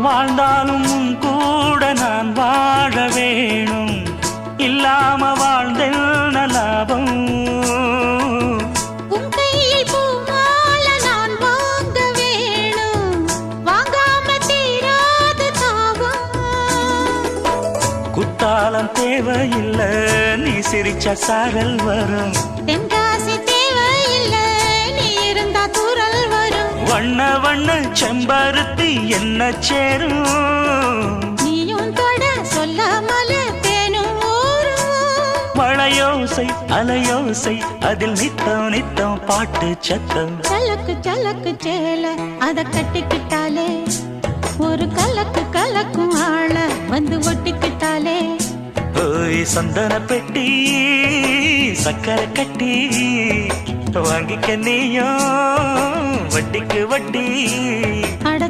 வாழ்ந்தாலும் உன் கூட நான் வாழ வேணும், இல்லாம வாழ்ந்தென்ன லாபம். உன் கையில் பூமால நான் வாங்க வேணும், வாங்காம தீராத தாகம். குத்தாலம் தேவையில்லை, நீ சிரிச்ச சாரல் வரும். தென்காசி தேவையில்லை, நீ இருந்தா தூரல் வரும். வண்ண வண்ண செம்பருத்தி என்ன சேரும், நீயும் தொட சொல்லாமல தேனும் ஊரும். மழையோசை அலையோசை அதில் நித்தம் நித்தம் பாட்டு சத்தம். சலக்கு சலக்கு சேல அத கட்டிக்கிட்டாலே, ஒரு கலக்கு கலக்கும் ஆள வந்து ஒட்டிக்கிட்டாலே. ஓய் சந்தன பெட்டி சக்கரை கட்டி, வாங்கிக்க நீயும் வட்டிக்கு வட்டி.